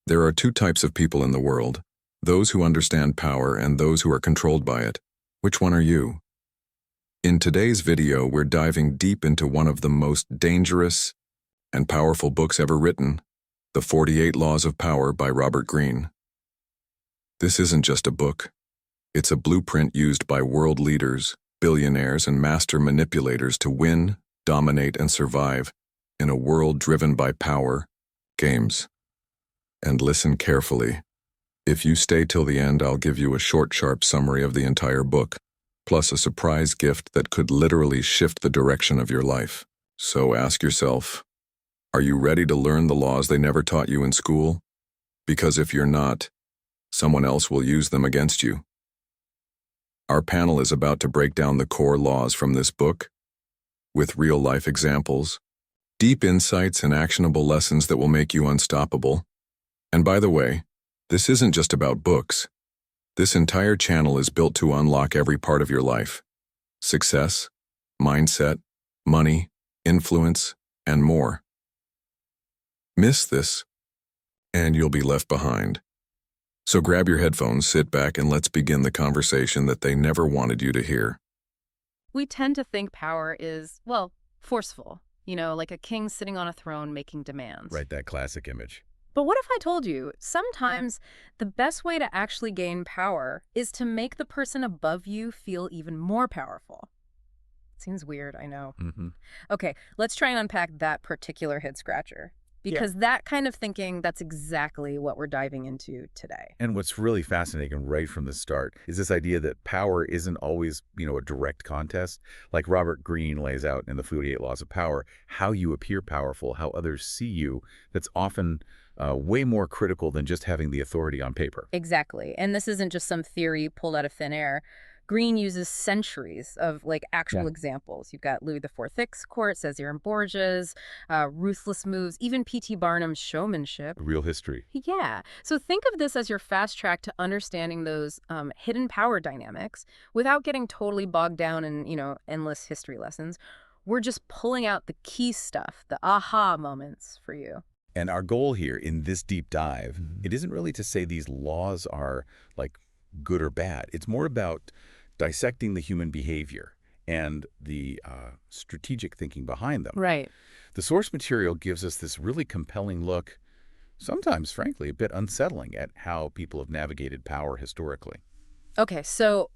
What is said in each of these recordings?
There are two types of people in the world, those who understand power and those who are controlled by it. Which one are you? In today's video, we're diving deep into one of the most dangerous and powerful books ever written, The 48 Laws of Power by Robert Greene. This isn't just a book. It's a blueprint used by world leaders, billionaires, and master manipulators to win, dominate, and survive in a world driven by power, games. And listen carefully. If you stay till the end, I'll give you a short, sharp summary of the entire book, plus a surprise gift that could literally shift the direction of your life. So ask yourself, are you ready to learn the laws they never taught you in school? Because if you're not, someone else will use them against you. Our panel is about to break down the core laws from this book, with real-life examples, deep insights, and actionable lessons that will make you unstoppable. And by the way, this isn't just about books. This entire channel is built to unlock every part of your life: success, mindset, money, influence, and more. Miss this, and you'll be left behind. So grab your headphones, sit back, and let's begin the conversation that they never wanted you to hear. We tend to think power is, well, forceful. Like a king sitting on a throne making demands. Right, that classic image. But what if I told you, sometimes the best way to actually gain power is to make the person above you feel even more powerful? Seems weird, I know. Okay, let's try and unpack that particular head-scratcher. Because that kind of thinking, that's exactly what we're diving into today. And what's really fascinating right from the start is this idea that power isn't always, a direct contest. Like Robert Greene lays out in the 48 Laws of Power, how you appear powerful, how others see you, that's often way more critical than just having the authority on paper. Exactly. And this isn't just some theory pulled out of thin air. Greene uses centuries of actual examples. You've got Louis XIV's court, Cesare Borgia's, ruthless moves, even P.T. Barnum's showmanship. Real history. Yeah. So think of this as your fast track to understanding those hidden power dynamics without getting totally bogged down in, endless history lessons. We're just pulling out the key stuff, the aha moments for you. And our goal here in this deep dive, it isn't really to say these laws are good or bad. It's more about dissecting the human behavior and the strategic thinking behind them. Right. The source material gives us this really compelling look, sometimes, frankly, a bit unsettling at how people have navigated power historically. Okay, so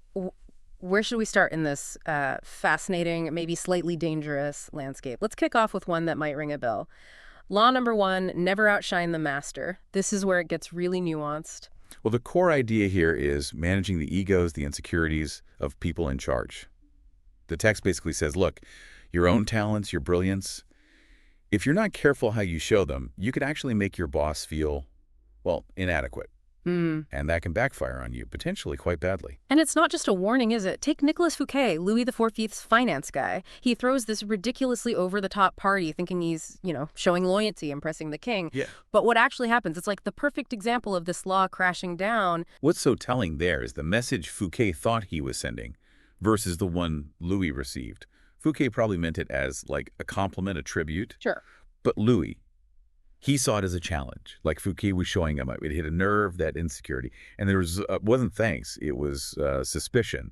where should we start in this fascinating, maybe slightly dangerous landscape? Let's kick off with one that might ring a bell. Law number 1, never outshine the master. This is where it gets really nuanced. Well, the core idea here is managing the egos, the insecurities of people in charge. The text basically says, look, your own talents, your brilliance, if you're not careful how you show them, you could actually make your boss feel, well, inadequate. And that can backfire on you, potentially quite badly. And it's not just a warning, is it? Take Nicolas Fouquet, Louis XIV's finance guy. He throws this ridiculously over-the-top party thinking he's, showing loyalty, impressing the king. Yeah. But what actually happens, it's like the perfect example of this law crashing down. What's so telling there is the message Fouquet thought he was sending versus the one Louis received. Fouquet probably meant it as a compliment, a tribute. Sure. But Louis, he saw it as a challenge. Like Fouquet was showing him, it hit a nerve, that insecurity. And there wasn't thanks, it was suspicion,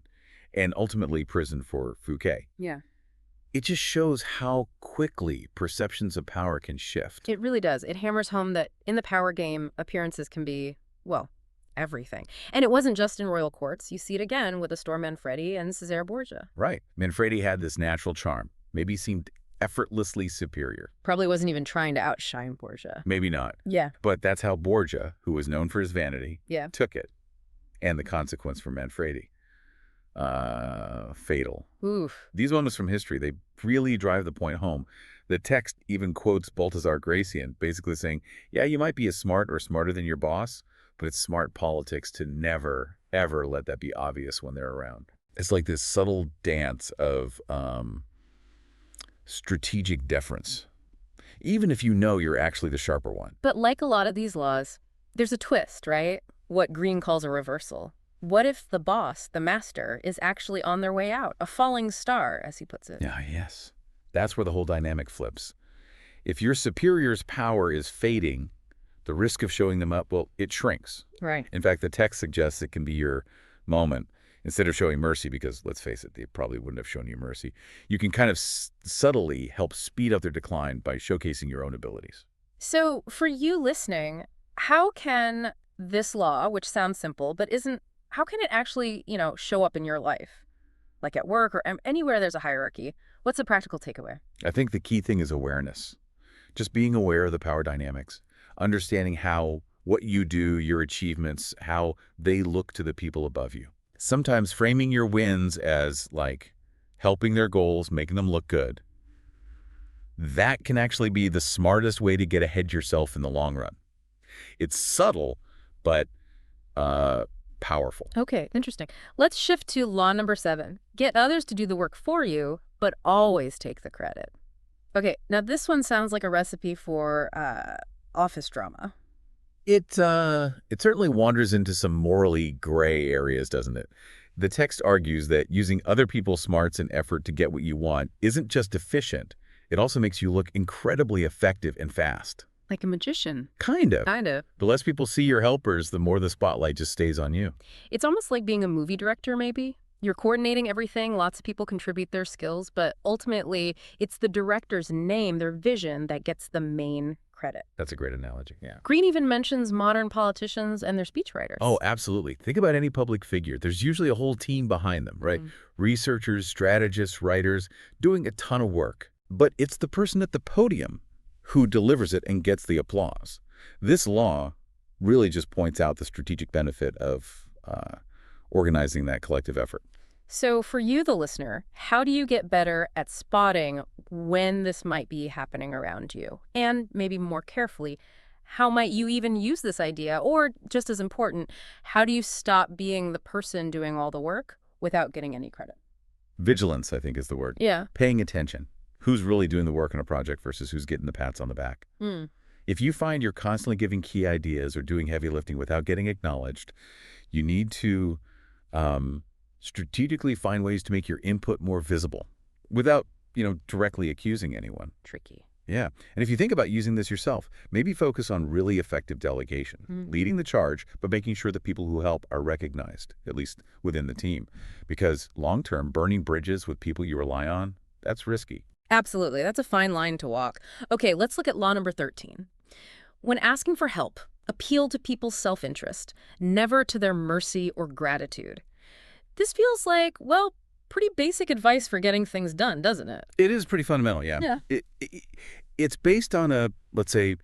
and ultimately prison for Fouquet. Yeah. It just shows how quickly perceptions of power can shift. It really does. It hammers home that in the power game, appearances can be, well, everything. And it wasn't just in royal courts. You see it again with Astor Manfredi and Cesare Borgia. Right. Manfredi had this natural charm. Maybe seemed effortlessly superior. Probably wasn't even trying to outshine Borgia. Maybe not. Yeah. But that's how Borgia, who was known for his vanity, took it. And the consequence for Manfredi. Fatal. Oof. These moments from history, they really drive the point home. The text even quotes Balthazar Gracian, basically saying, yeah, you might be as smart or smarter than your boss, but it's smart politics to never, ever let that be obvious when they're around. It's like this subtle dance of strategic deference, even if you know you're actually the sharper one. But like a lot of these laws, there's a twist, right? What Greene calls a reversal. What if the boss, the master, is actually on their way out, a falling star, as he puts it? Yeah, yes. That's where the whole dynamic flips. If your superior's power is fading, the risk of showing them up, well, it shrinks. Right. In fact, the text suggests it can be your moment. Instead of showing mercy, because let's face it, they probably wouldn't have shown you mercy, you can kind of subtly help speed up their decline by showcasing your own abilities. So for you listening, how can this law, which sounds simple but isn't, how can it actually, show up in your life? Like at work or anywhere there's a hierarchy. What's the practical takeaway? I think the key thing is awareness. Just being aware of the power dynamics, understanding how what you do, your achievements, how they look to the people above you. Sometimes framing your wins as like helping their goals, making them look good, that can actually be the smartest way to get ahead yourself in the long run. It's subtle, but powerful. Okay, interesting. Let's shift to law number 7. Get others to do the work for you, but always take the credit. Okay, now this one sounds like a recipe for office drama. It certainly wanders into some morally gray areas, doesn't it? The text argues that using other people's smarts and effort to get what you want isn't just efficient, it also makes you look incredibly effective and fast. Like a magician. Kind of. Kind of. The less people see your helpers, the more the spotlight just stays on you. It's almost like being a movie director, maybe. You're coordinating everything, lots of people contribute their skills, but ultimately, it's the director's name, their vision, that gets the main credit. That's a great analogy, yeah. Greene even mentions modern politicians and their speechwriters. Oh, absolutely. Think about any public figure. There's usually a whole team behind them, right? Researchers, strategists, writers, doing a ton of work. But it's the person at the podium who delivers it and gets the applause. This law really just points out the strategic benefit of organizing that collective effort. So for you, the listener, how do you get better at spotting when this might be happening around you? And maybe more carefully, how might you even use this idea? Or just as important, how do you stop being the person doing all the work without getting any credit? Vigilance, I think, is the word. Yeah. Paying attention. Who's really doing the work on a project versus who's getting the pats on the back. If you find you're constantly giving key ideas or doing heavy lifting without getting acknowledged, you need to strategically find ways to make your input more visible without, directly accusing anyone. Tricky. Yeah. And if you think about using this yourself, maybe focus on really effective delegation, leading the charge, but making sure that people who help are recognized, at least within the team. Because long-term, burning bridges with people you rely on, that's risky. Absolutely. That's a fine line to walk. Okay, let's look at law number 13. When asking for help, appeal to people's self-interest, never to their mercy or gratitude. This feels like, well, pretty basic advice for getting things done, doesn't it? It is pretty fundamental, yeah. Yeah. It's based on a, let's say,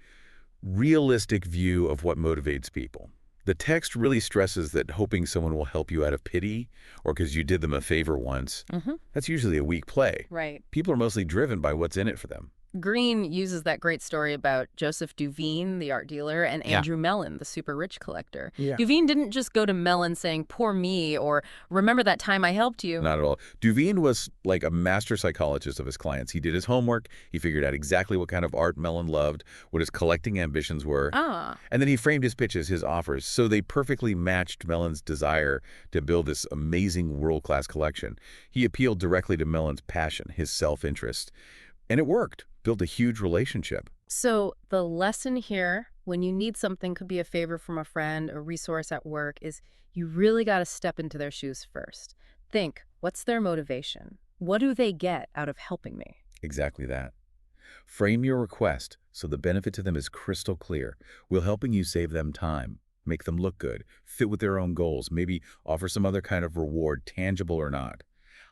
realistic view of what motivates people. The text really stresses that hoping someone will help you out of pity or because you did them a favor once, that's usually a weak play. Right. People are mostly driven by what's in it for them. Greene uses that great story about Joseph Duveen, the art dealer, and Andrew Mellon, the super rich collector. Yeah. Duveen didn't just go to Mellon saying, "Poor me," or "Remember that time I helped you." Not at all. Duveen was like a master psychologist of his clients. He did his homework. He figured out exactly what kind of art Mellon loved, what his collecting ambitions were. And then he framed his pitches, his offers, so they perfectly matched Mellon's desire to build this amazing world-class collection. He appealed directly to Mellon's passion, his self-interest. And it worked. Built a huge relationship. So the lesson here, when you need something, could be a favor from a friend, a resource at work, is you really got to step into their shoes first. Think, what's their motivation? What do they get out of helping me? Exactly that. Frame your request so the benefit to them is crystal clear. Will helping you save them time, make them look good, fit with their own goals, maybe offer some other kind of reward, tangible or not.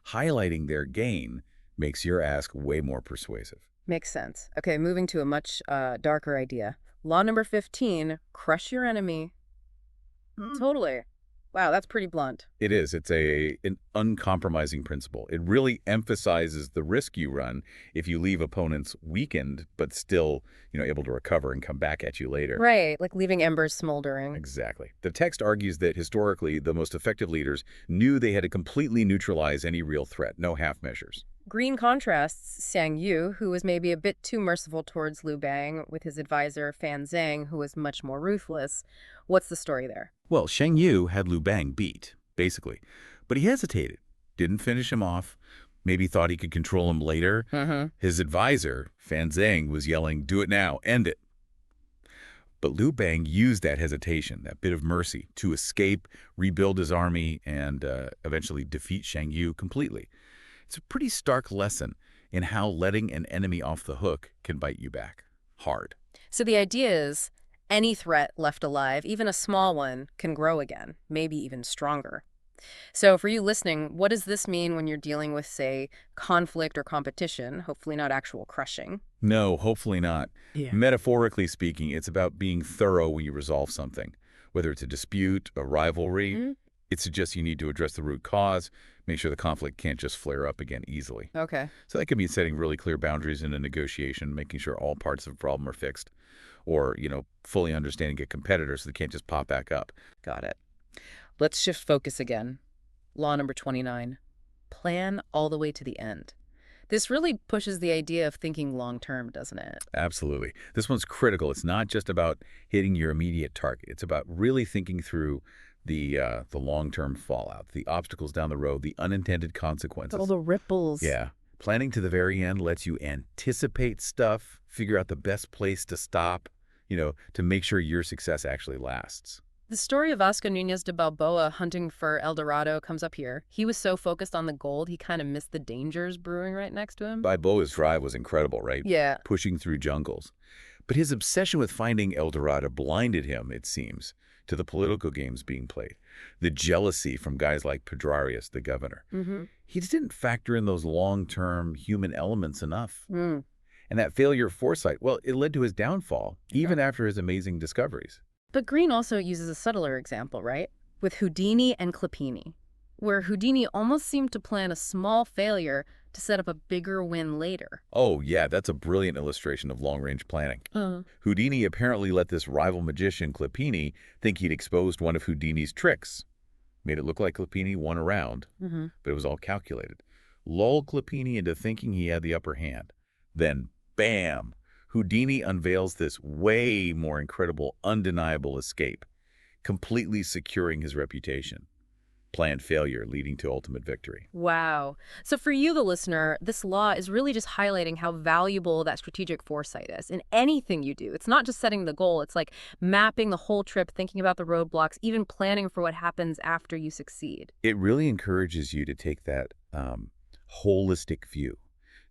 Highlighting their gain makes your ask way more persuasive. Makes sense. Okay, moving to a much darker idea. Law number 15, crush your enemy. Totally. Wow, that's pretty blunt. It is. It's an uncompromising principle. It really emphasizes the risk you run if you leave opponents weakened, but still, able to recover and come back at you later. Right, like leaving embers smoldering. Exactly. The text argues that historically, the most effective leaders knew they had to completely neutralize any real threat, no half measures. Greene contrasts Xiang Yu, who was maybe a bit too merciful towards Liu Bang, with his advisor Fan Zhang, who was much more ruthless. What's the story there? Well, Xiang Yu had Liu Bang beat, basically. But he hesitated, didn't finish him off, maybe thought he could control him later. His advisor, Fan Zhang, was yelling, "Do it now, end it." But Liu Bang used that hesitation, that bit of mercy, to escape, rebuild his army, and eventually defeat Shang Yu completely. It's a pretty stark lesson in how letting an enemy off the hook can bite you back hard. So the idea is any threat left alive, even a small one, can grow again, maybe even stronger. So for you listening, what does this mean when you're dealing with, say, conflict or competition, hopefully not actual crushing? No, hopefully not. Yeah. Metaphorically speaking, it's about being thorough when you resolve something. Whether it's a dispute, a rivalry, it suggests you need to address the root cause, make sure the conflict can't just flare up again easily. Okay. So that could mean setting really clear boundaries in a negotiation, making sure all parts of a problem are fixed, or, fully understanding a competitor so they can't just pop back up. Got it. Let's shift focus again. Law number 29. Plan all the way to the end. This really pushes the idea of thinking long-term, doesn't it? Absolutely. This one's critical. It's not just about hitting your immediate target. It's about really thinking through the long-term fallout, the obstacles down the road, the unintended consequences. All the ripples. Yeah. Planning to the very end lets you anticipate stuff, figure out the best place to stop, to make sure your success actually lasts. The story of Vasco Núñez de Balboa hunting for El Dorado comes up here. He was so focused on the gold, he kind of missed the dangers brewing right next to him. Balboa's drive was incredible, right? Yeah. Pushing through jungles. But his obsession with finding El Dorado blinded him, it seems, to the political games being played. The jealousy from guys like Pedrarius, the governor. He just didn't factor in those long-term human elements enough. And that failure of foresight, well, it led to his downfall, even after his amazing discoveries. But Greene also uses a subtler example, right? With Houdini and Clippini, where Houdini almost seemed to plan a small failure to set up a bigger win later. Oh, yeah, that's a brilliant illustration of long-range planning. Houdini apparently let this rival magician, Clippini, think he'd exposed one of Houdini's tricks. Made it look like Clippini won a round, but it was all calculated. Lulled Clippini into thinking he had the upper hand. Then, bam! Houdini unveils this way more incredible, undeniable escape, completely securing his reputation. Planned failure leading to ultimate victory. Wow. So for you, the listener, this law is really just highlighting how valuable that strategic foresight is in anything you do. It's not just setting the goal. It's like mapping the whole trip, thinking about the roadblocks, even planning for what happens after you succeed. It really encourages you to take that holistic view.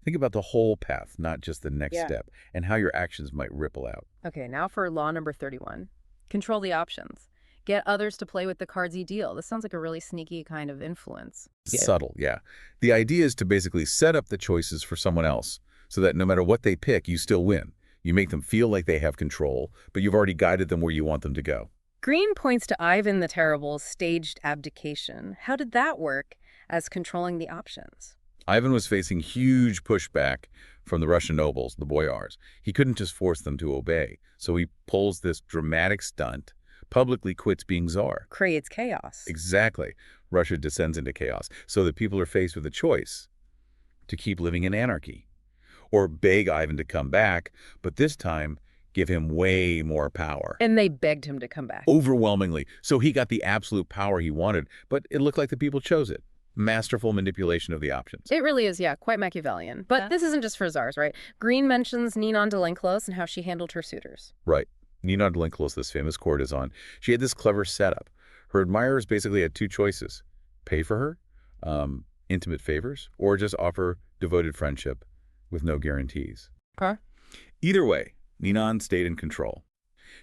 Think about the whole path, not just the next step, and how your actions might ripple out. Okay, now for law number 31. Control the options. Get others to play with the cards you deal. This sounds like a really sneaky kind of influence. Subtle, yeah. The idea is to basically set up the choices for someone else so that no matter what they pick, you still win. You make them feel like they have control, but you've already guided them where you want them to go. Greene points to Ivan the Terrible's staged abdication. How did that work as controlling the options? Ivan was facing huge pushback from the Russian nobles, the boyars. He couldn't just force them to obey, so he pulls this dramatic stunt, publicly quits being czar. Creates chaos. Exactly. Russia descends into chaos, so the people are faced with a choice to keep living in anarchy, or beg Ivan to come back, but this time give him way more power. And they begged him to come back. Overwhelmingly. So he got the absolute power he wanted, but it looked like the people chose it. Masterful manipulation of the options. It really is, yeah, quite Machiavellian. But this isn't just for czars, right? Greene mentions Ninon de l'Enclos and how she handled her suitors. Right. Ninon de l'Enclos, this famous courtesan, she had this clever setup. Her admirers basically had two choices. Pay for her, intimate favors, or just offer devoted friendship with no guarantees. Okay. Either way, Ninon stayed in control.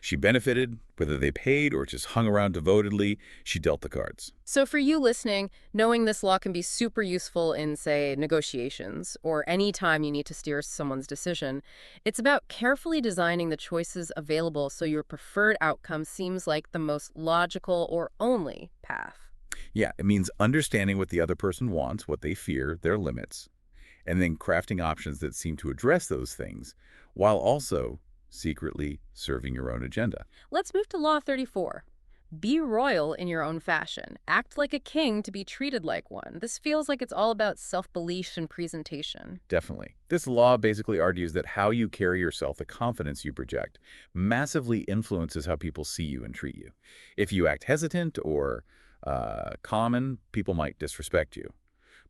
She benefited, whether they paid or just hung around devotedly, she dealt the cards. So for you listening, knowing this law can be super useful in, say, negotiations or any time you need to steer someone's decision. It's about carefully designing the choices available so your preferred outcome seems like the most logical or only path. Yeah, it means understanding what the other person wants, what they fear, their limits, and then crafting options that seem to address those things while also secretly serving your own agenda. Let's move to Law 34. Be royal in your own fashion. Act like a king to be treated like one. This feels like it's all about self-belief and presentation. Definitely. This law basically argues that how you carry yourself, the confidence you project, massively influences how people see you and treat you. If you act hesitant or common, people might disrespect you.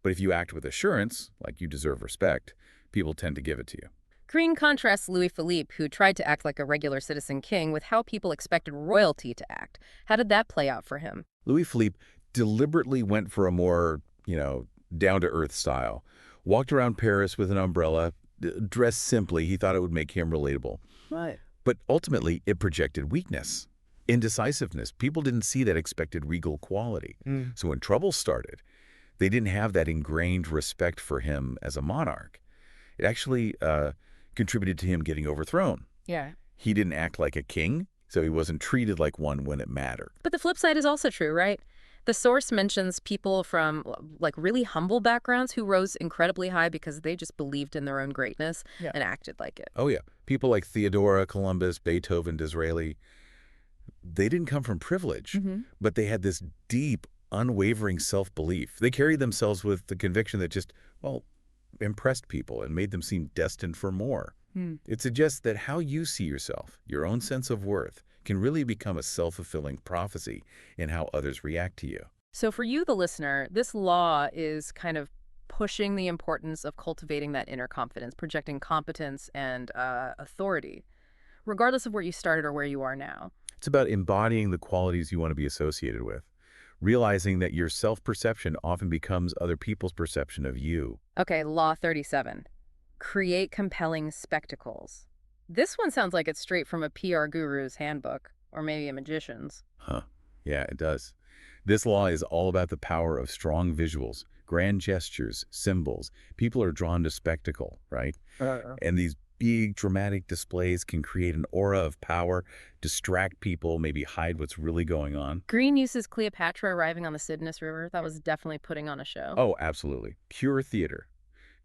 But if you act with assurance, like you deserve respect, people tend to give it to you. Greene contrasts Louis Philippe, who tried to act like a regular citizen king, with how people expected royalty to act. How did that play out for him? Louis Philippe deliberately went for a more, down-to-earth style. Walked around Paris with an umbrella, dressed simply. He thought it would make him relatable. Right. But ultimately, it projected weakness, indecisiveness. People didn't see that expected regal quality. So when trouble started, they didn't have that ingrained respect for him as a monarch. It actually contributed to him getting overthrown. Yeah. He didn't act like a king, so he wasn't treated like one when it mattered. But the flip side is also true, right? The source mentions people from like really humble backgrounds who rose incredibly high because they just believed in their own greatness and acted like it. Oh, yeah. People like Theodora, Columbus, Beethoven, Disraeli, they didn't come from privilege, but they had this deep, unwavering self-belief. They carried themselves with the conviction that just, impressed people and made them seem destined for more. It suggests that how you see yourself, your own sense of worth, can really become a self-fulfilling prophecy in how others react to you. So for you, the listener, this law is kind of pushing the importance of cultivating that inner confidence, projecting competence and authority, regardless of where you started or where you are now. It's about embodying the qualities you want to be associated with, realizing that your self-perception often becomes other people's perception of you. Okay, Law 37. Create compelling spectacles. This one sounds like it's straight from a PR guru's handbook, or maybe a magician's. Yeah, it does. This law is all about the power of strong visuals, grand gestures, symbols. People are drawn to spectacle, right? And these big dramatic displays can create an aura of power, distract people, maybe hide what's really going on. Greene uses Cleopatra arriving on the Cydnus River. That was definitely putting on a show. Oh, absolutely. Pure theater.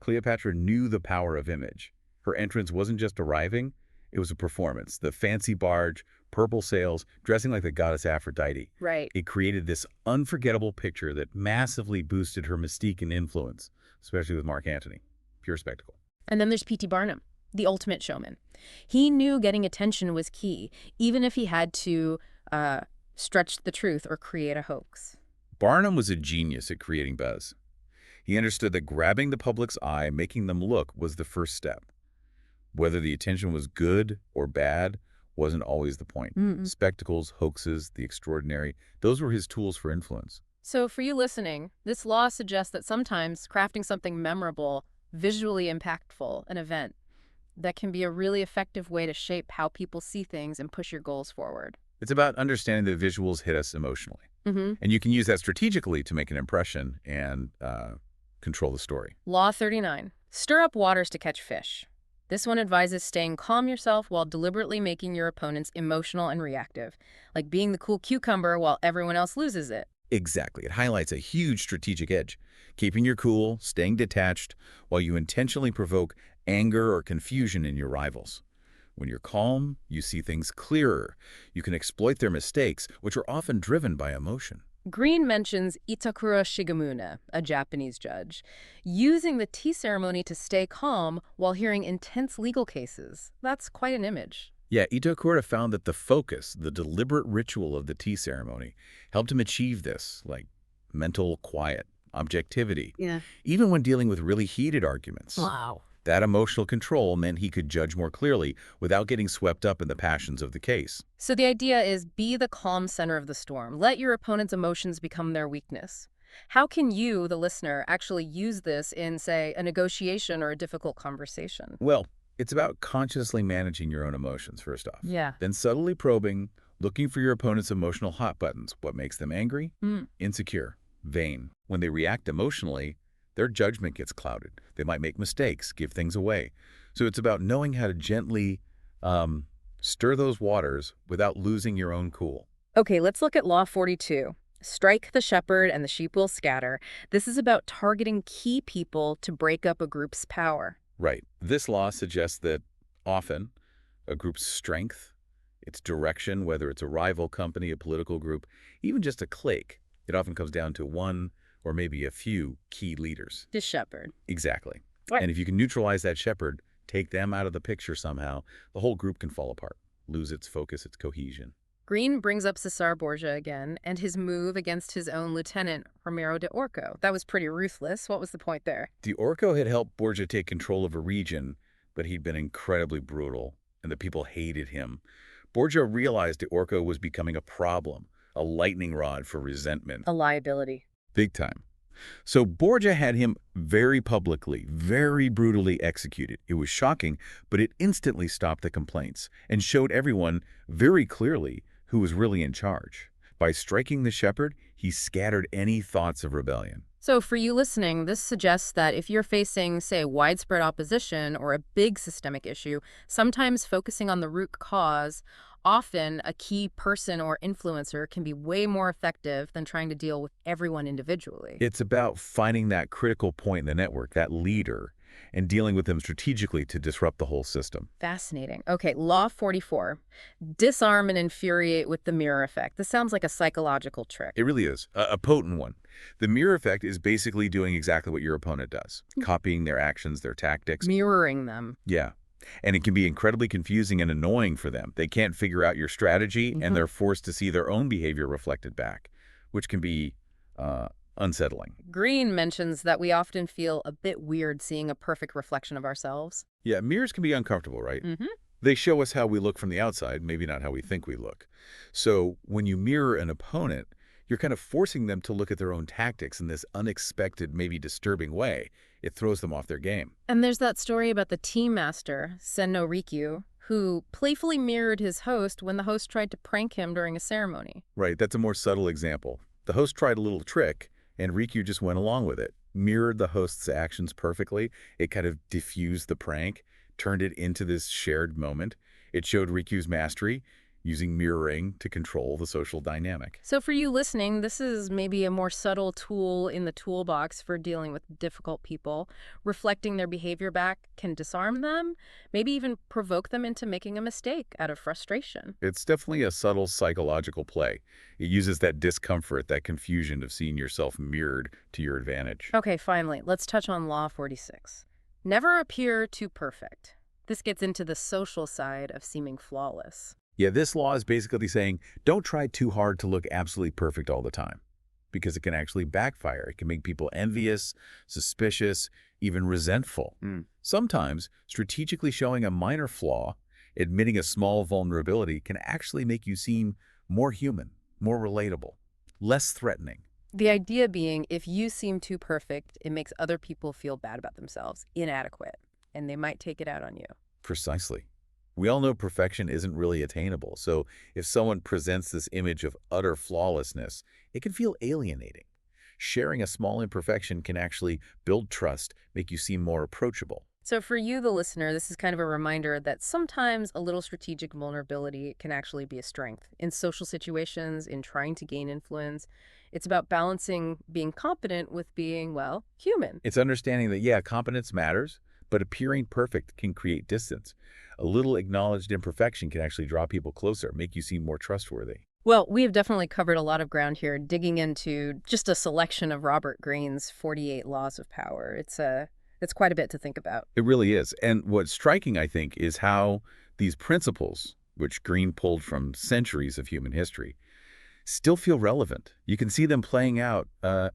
Cleopatra knew the power of image. Her entrance wasn't just arriving, it was a performance. The fancy barge, purple sails, dressing like the goddess Aphrodite. Right. It created this unforgettable picture that massively boosted her mystique and influence, especially with Mark Antony. Pure spectacle. And then there's P.T. Barnum, the ultimate showman. He knew getting attention was key, even if he had to stretch the truth or create a hoax. Barnum was a genius at creating buzz. He understood that grabbing the public's eye, making them look, was the first step. Whether the attention was good or bad wasn't always the point. Spectacles, hoaxes, the extraordinary, those were his tools for influence. So for you listening, this law suggests that sometimes crafting something memorable, visually impactful, an event, that can be a really effective way to shape how people see things and push your goals forward. It's about understanding that visuals hit us emotionally. And you can use that strategically to make an impression and control the story. Law 39. Stir up waters to catch fish. This one advises staying calm yourself while deliberately making your opponents emotional and reactive, like being the cool cucumber while everyone else loses it. Exactly. It highlights a huge strategic edge. Keeping your cool, staying detached, while you intentionally provoke anger or confusion in your rivals. When you're calm, you see things clearer. You can exploit their mistakes, which are often driven by emotion. Greene mentions Itakura Shigemune, a Japanese judge, using the tea ceremony to stay calm while hearing intense legal cases. That's quite an image. Yeah, Itakura found that the focus, the deliberate ritual of the tea ceremony, helped him achieve this, like mental quiet, objectivity, even when dealing with really heated arguments. Wow. That emotional control meant he could judge more clearly without getting swept up in the passions of the case. So the idea is be the calm center of the storm. Let your opponent's emotions become their weakness. How can you, the listener, actually use this in, say, a negotiation or a difficult conversation? Well, it's about consciously managing your own emotions, first off. Yeah. Then subtly probing, looking for your opponent's emotional hot buttons. What makes them angry? Insecure, vain. When they react emotionally, their judgment gets clouded. They might make mistakes, give things away. So it's about knowing how to gently stir those waters without losing your own cool. Okay, let's look at Law 42. Strike the shepherd and the sheep will scatter. This is about targeting key people to break up a group's power. Right. This law suggests that often a group's strength, its direction, whether it's a rival company, a political group, even just a clique, it often comes down to one or maybe a few key leaders. The shepherd. Exactly. Right. And if you can neutralize that shepherd, take them out of the picture somehow, the whole group can fall apart, lose its focus, its cohesion. Greene brings up Cesar Borgia again and his move against his own lieutenant, Romero de Orco. That was pretty ruthless. What was the point there? De Orco had helped Borgia take control of a region but he'd been incredibly brutal, and the people hated him. Borgia realized that Orko was becoming a problem, a lightning rod for resentment. A liability. Big time. So Borgia had him very publicly, very brutally executed. It was shocking, but it instantly stopped the complaints and showed everyone very clearly who was really in charge. By striking the shepherd, he scattered any thoughts of rebellion. So for you listening, this suggests that if you're facing, say, widespread opposition or a big systemic issue, sometimes focusing on the root cause, often a key person or influencer, can be way more effective than trying to deal with everyone individually. It's about finding that critical point in the network, that leader, and dealing with them strategically to disrupt the whole system. Fascinating. Okay, Law 44. Disarm and infuriate with the mirror effect. This sounds like a psychological trick. It really is. A potent one. The mirror effect is basically doing exactly what your opponent does, copying their actions, their tactics. Mirroring them. Yeah. And it can be incredibly confusing and annoying for them. They can't figure out your strategy, and they're forced to see their own behavior reflected back, which can be unsettling. Greene mentions that we often feel a bit weird seeing a perfect reflection of ourselves. Yeah, mirrors can be uncomfortable, right? They show us how we look from the outside, maybe not how we think we look. So when you mirror an opponent, you're kind of forcing them to look at their own tactics in this unexpected, maybe disturbing way. It throws them off their game. And there's that story about the team master, Senno Rikyu, who playfully mirrored his host when the host tried to prank him during a ceremony. Right, that's a more subtle example. The host tried a little trick, and Rikyu just went along with it, mirrored the host's actions perfectly. It kind of diffused the prank, turned it into this shared moment. It showed Rikyu's mastery, using mirroring to control the social dynamic. So for you listening, this is maybe a more subtle tool in the toolbox for dealing with difficult people. Reflecting their behavior back can disarm them, maybe even provoke them into making a mistake out of frustration. It's definitely a subtle psychological play. It uses that discomfort, that confusion of seeing yourself mirrored to your advantage. Okay, finally, let's touch on Law 46. Never appear too perfect. This gets into the social side of seeming flawless. Yeah, this law is basically saying, don't try too hard to look absolutely perfect all the time, because it can actually backfire. It can make people envious, suspicious, even resentful. Sometimes, strategically showing a minor flaw, admitting a small vulnerability, can actually make you seem more human, more relatable, less threatening. The idea being, if you seem too perfect, it makes other people feel bad about themselves, inadequate, and they might take it out on you. Precisely. We all know perfection isn't really attainable, so if someone presents this image of utter flawlessness, it can feel alienating. Sharing a small imperfection can actually build trust, make you seem more approachable. So for you, the listener, this is kind of a reminder that sometimes a little strategic vulnerability can actually be a strength. In social situations, in trying to gain influence, it's about balancing being competent with being, well, human. It's understanding that, yeah, competence matters, but appearing perfect can create distance. A little acknowledged imperfection can actually draw people closer, make you seem more trustworthy. Well, we have definitely covered a lot of ground here, digging into just a selection of Robert Greene's 48 Laws of Power. It's quite a bit to think about. It really is. And what's striking, I think, is how these principles, which Greene pulled from centuries of human history, still feel relevant. You can see them playing out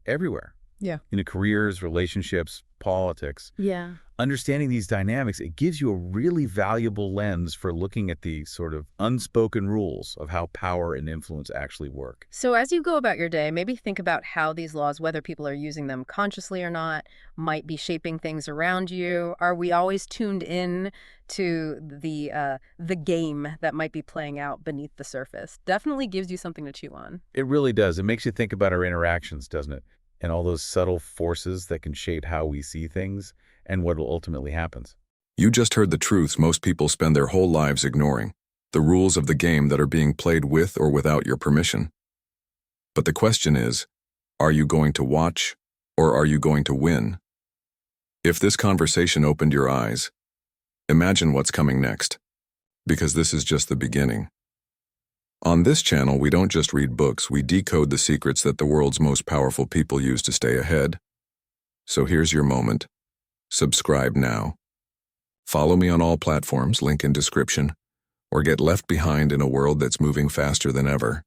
everywhere. Yeah. In careers, relationships, politics. Yeah. Understanding these dynamics, it gives you a really valuable lens for looking at the sort of unspoken rules of how power and influence actually work. So as you go about your day, maybe think about how these laws, whether people are using them consciously or not, might be shaping things around you. Are we always tuned in to the game that might be playing out beneath the surface? Definitely gives you something to chew on. It really does. It makes you think about our interactions, doesn't it? And all those subtle forces that can shape how we see things and what ultimately happens. You just heard the truths most people spend their whole lives ignoring, the rules of the game that are being played with or without your permission. But the question is, are you going to watch or are you going to win? If this conversation opened your eyes, imagine what's coming next, because this is just the beginning. On this channel, we don't just read books, we decode the secrets that the world's most powerful people use to stay ahead. So here's your moment. Subscribe now. Follow me on all platforms, link in description, or get left behind in a world that's moving faster than ever.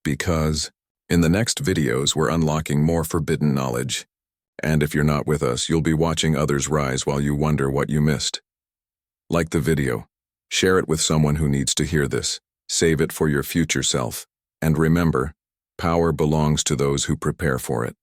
Because in the next videos, we're unlocking more forbidden knowledge. And if you're not with us, you'll be watching others rise while you wonder what you missed. Like the video. Share it with someone who needs to hear this. Save it for your future self. And remember, power belongs to those who prepare for it.